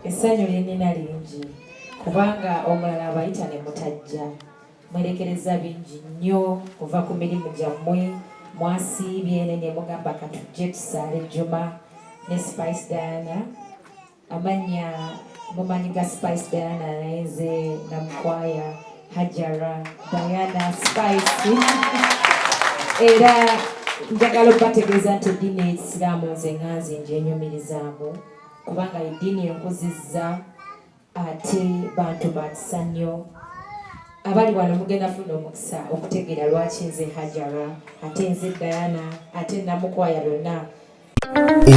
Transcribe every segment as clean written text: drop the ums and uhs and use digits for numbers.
Essanyu lyennina lingi kubanga omulala abayita ne mutajja mwerekereza bingi nnyo kuva ku mirimu gyammwe mwasiibye ne mugamba katujje tusaale Juma ne Spice Diana amanya mumanyi ga Spice Diana naye nze namukwaya Hajara Diana Spice era njagala okubategeeza nti eddiini y'Ekisiraamu nze nganze njenyumirizaamu kubanga eddiini enkuzizza ate bantu bakisa nnyo abali wano mugenda funa omukisa okutegeera lwaki nze Hajara ate nze Diana ate namukwaya byonna.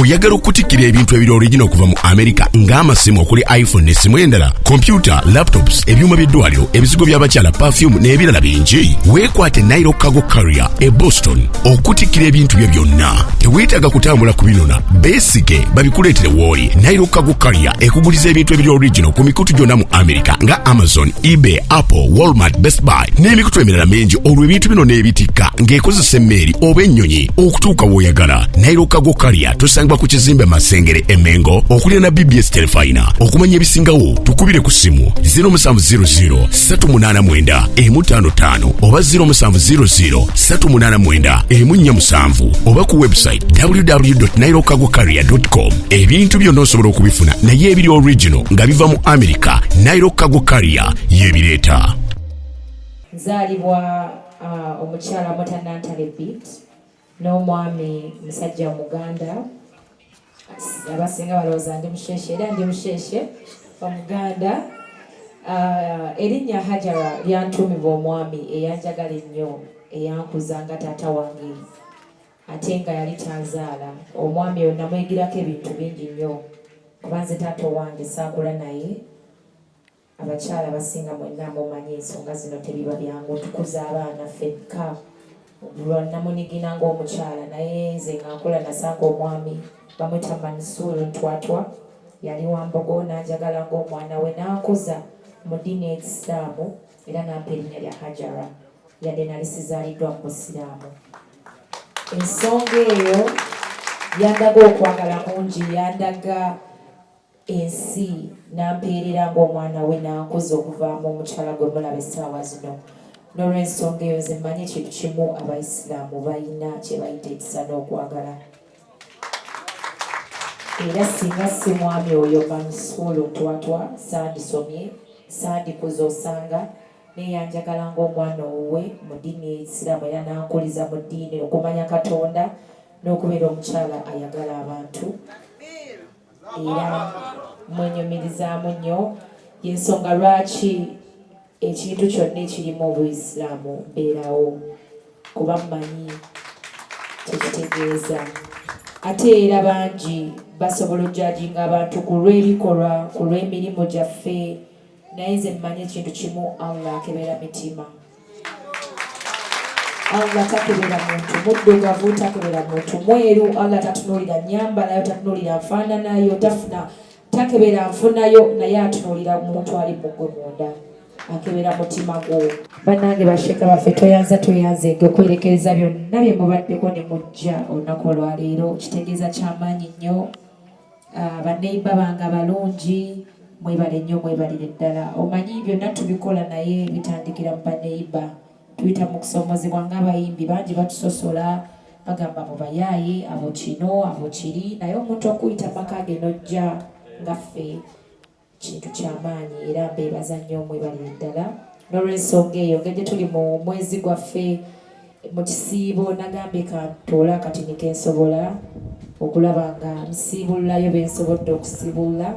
Oyagala okutikira ebintu ebiri original okuva mu America ng'amasimu okuli iPhone n'essimu endala, computer, laptops, ebyuma by'eddwaliro, ebizigo by'abakyala, perfume n'ebirala bingi. Weekwate Nairo Cargo Carrier e Boston okutikira ebintu bye byonna. Teweetaaga kutambula kubinona, beesike babikuleetere w'oli. Nairo Cargo Carrier ekuguliza ebintu ebiri original ku mikutu gyonna mu America nga Amazon, eBay, Apple, Walmart, Best Buy n'emikutu emirala mingi olwo ebintu bino n'ebitikka ng'ekozesa emmeeri oba ennyonyi okutuuka w'oyagala. Nairo Cargo Carrier tusangibwa ku kizimbe Masengere Emengo okulira na BBS Telefina. Okumanya ebisingawo tukubire ku simu 0700 389 155 oba 0700 389 147 oba ku website www.nairocargocarrier.com. Ebintu byonna osobola okubifuna naye ebiri original nga biva mu America. Nairo Cargo Carrier yebireeta. Nzaalibwa omukyala Mutanantale Beat n'omwami musajja Muganda abasinga balowooza ndi musheshe era ndi musheshe Omuganda. Erinnya Hajara lyantuumibwa omwami eyanjagala ennyo eyankuza nga taata wange ate nga yali tanzaala. Omwami oyo namwegirako ebintu bingi nnyo kuba nze taata wange saakula naye. Abakyala basinga mwenna mumanyi ensonga zino tebiba byangu tukuza abaana ffekka namunigina ng'omukyala naye nze nga nkula nasanga omwami bamwita Mansuuru Ntwatwa yali Wambogo n'anjagala ng'omwana we n'ankuza mu ddiini y'Ekisiraamu era nampa erinnya lya Hajara yadde nali sizaaliddwa mu Busiraamu. Ensonga eyo yandaga okwagala kungi, yandaga ensi n'ampeerera ng'omwana we n'ankuza okuvaamu omukyala gwe mulaba essaawa zino. N'olw'ensonga eyo nze mmanyi ekintu kimu Abayisiraamu balina kye bayita ekisa n'okwagala. Era singa si mwami oyo Mansuuru Ntwatwa sandisomye sandikuza osanga neyanjagala ng'omwana owe mu ddiini y'Ekisiraamu era n'ankuliza mu ddiini okumanya Katonda n'okubeera omukyala ayagala abantu era mwenyumirizaamu nnyo. Y'ensonga lwaki ekintu kyonna ekirimu Obuyisiraamu mbeerawo kuba mmanyi tekitegeeza. Ate era bangi basobola ojjajinga abantu ku lw'ebikolwa ku lw'emirimu gyaffe naye nze mmanyi ekintu kimu, Allah akebera mitima. Allah takebera muntu muddugavu, takebera muntu mweru. Allah tatunuulira nnyambalayo, tatunuulira nfaananayo, takebera nfunayo naye atunuulira muntu ali mugwe munda. Akebera mutima gwo. Bannange basheka baffe tweyanze okwerekereza byonna bye mubaddeko ne mujja olunaku olwaleero kitegeeza kyamaanyi nnyo. Baneiba bange abalungi mwebale nnyo, mwebalire ddala. Omanyi byonna tubikola naye bitandikira mu baneiba. Tuyita mu kusomozebwa ng'abayimbi bangi batusosola bagamba mu bayaaye abo kino abo kiri naye omuntu okuyita maka ge nojja ngaffe kintu kyamaanyi era mbeebaza nnyo, mwebalire ddala. N'olw'ensonga eyo ngedde tuli mu mwezi gwaffe mu kisiibo nagambye kantoola akatini kensobola okulaba nga nsiibululayo bensobodde okusiibulula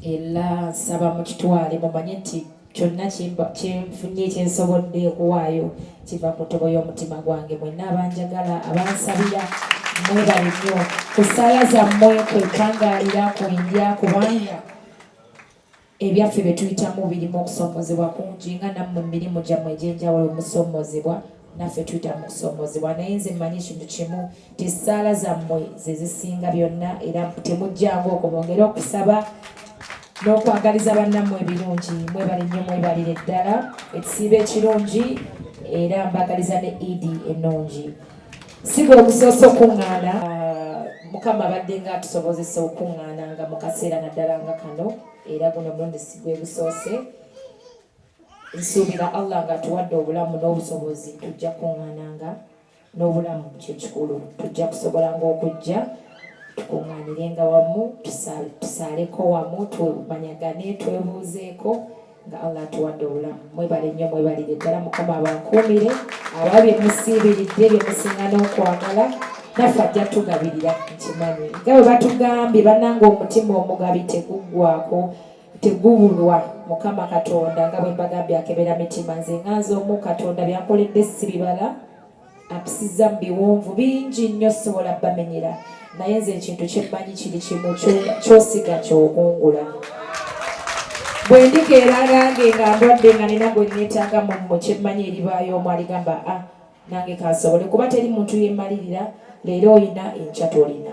era nsaba mukitwale mumanyi nti kyonna kyenfunye kyensobodde okuwaayo kiva ku ntobo y'omutima gwange. Mwenna abanjagala abansabira mwebale nnyo ku ssaala zammwe kwekangaalira kwendya kubanga ebyaffe bye tuyitamu birimu okusomozebwa kungi nga nammwe emirimu gyammwe egy'enjawulo musomozebwa naffe tuyita mu kusomozebwa naye nze mmanyi ekintu kimu nti essaala zammwe ze zisinga byonna era temujjangu okwo mwongere okusaba n'okwagaliza bannammwe ebirungi. Mwebale nnyo, mwebalire ddala. Ekisiibo ekirungi era mbagaliza ne Idi ennungi. Sigwa okusoosa okuŋŋaana Mukama abadde nga atusobozesa okuŋŋaana nga mu kaseera naddala nga kano era guno mulundi si gwe gusoose. Nsuubira Allah nga atuwadde obulamu n'obusobozi tujja kuŋŋaananga n'obulamu kye kikulu. Tujja kusobolanga okujja tukuŋŋaanirenga wamu tusaaleko wamu tumanyagane twebuuzeeko nga Allah atuwadde obulamu. Mwebale nnyo mwebalire ddala Mukama abankuumire ababye musiibiridde bye musinga n'okwagala naffe ajja tugabirira nkimanyi nga bwe batugambye bannanga omutima omugabi teguggwako tegubulwa. Mukama Katonda nga bwe mbagambye akebera mitima. Nze nganze omu Katonda byankoledde si bibala ampisiza mu biwonvu bingi nnyo sobola bamenyera naye nze ekintu kyemmanyi kiri kimu kyosiga kyokungula. Bwe ndikeeragange nga ndwadde nga nina gwe neetanga mu kyemmanyi eribaayo omu aligamba nange kansobole kuba teri muntu yemalirira leero oyina enkya tolina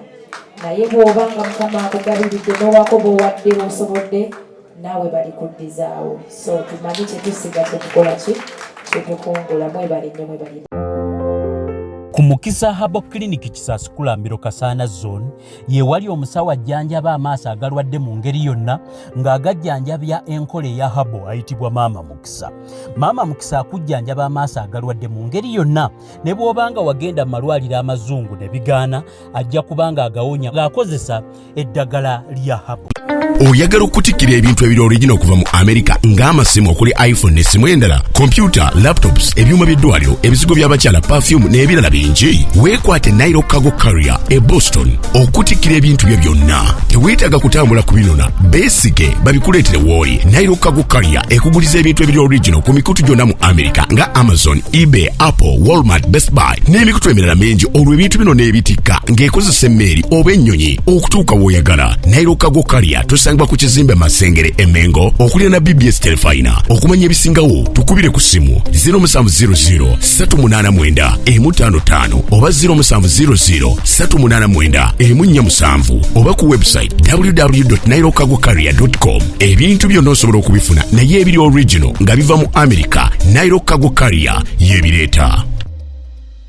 naye bw'obanga Mukama akugabiridde n'owako bw'owadde osobodde naawe bali kuddizaawo. So tumanyi kyetusiga kyetukola kyetukungula. Mwebale nnyo mwebali. Ku Mukisa Habo Clinic Kisaskulambiro Kasaana Zone ye wali omusawo ajjanjaba amaaso agalwadde mu ngeri yonna ng'agajjanjabya enkola eya habo ayitibwa Maama Mukisa. Maama Mukisa akujjanjaba amaaso agalwadde mu ngeri yonna ne bw'obanga wagenda mu malwaliro amazungu ne bigaana ajja kubanga agawonya ng'akozesa eddagala lya habo. Oyagala okutikkira ebintu ebiri original okuva mu America ng'amasimu okuli iPhone n'essimu endala, computer, laptops, ebyuma by'eddwaliro, ebizigo by'abakyala, perfume n'ebirala bingi. Weekwate Nairo Cargo Carrier e Boston okutikkira ebintu bye byonna. Teweetaaga kutambula kubinona, beesige babikuleetere w'oli. Nairo Cargo Carrier ekuguliza ebintu ebiri original ku mikutu gyonna mu America nga Amazon, eBay, Apple, Walmart, Best Buy n'emikutu emirala mingi. Olwo ebintu bino n'ebitikka ng'ekozesa emmeeri oba ennyonyi okutuuka w'oyagala. Nairo Cargo Carrier tusangibwa ku kizimbe Masengere Emengo okulira na BBS Telefina. Okumanya ebisingawo tukubire ku simu 0700 389 155 oba 0700 389 147 oba ku website www.nairocargocarrier.com. Ebintu byonna osobola okubifuna naye ebiri original nga biva mu America. Nairo Cargo Carrier yebireeta.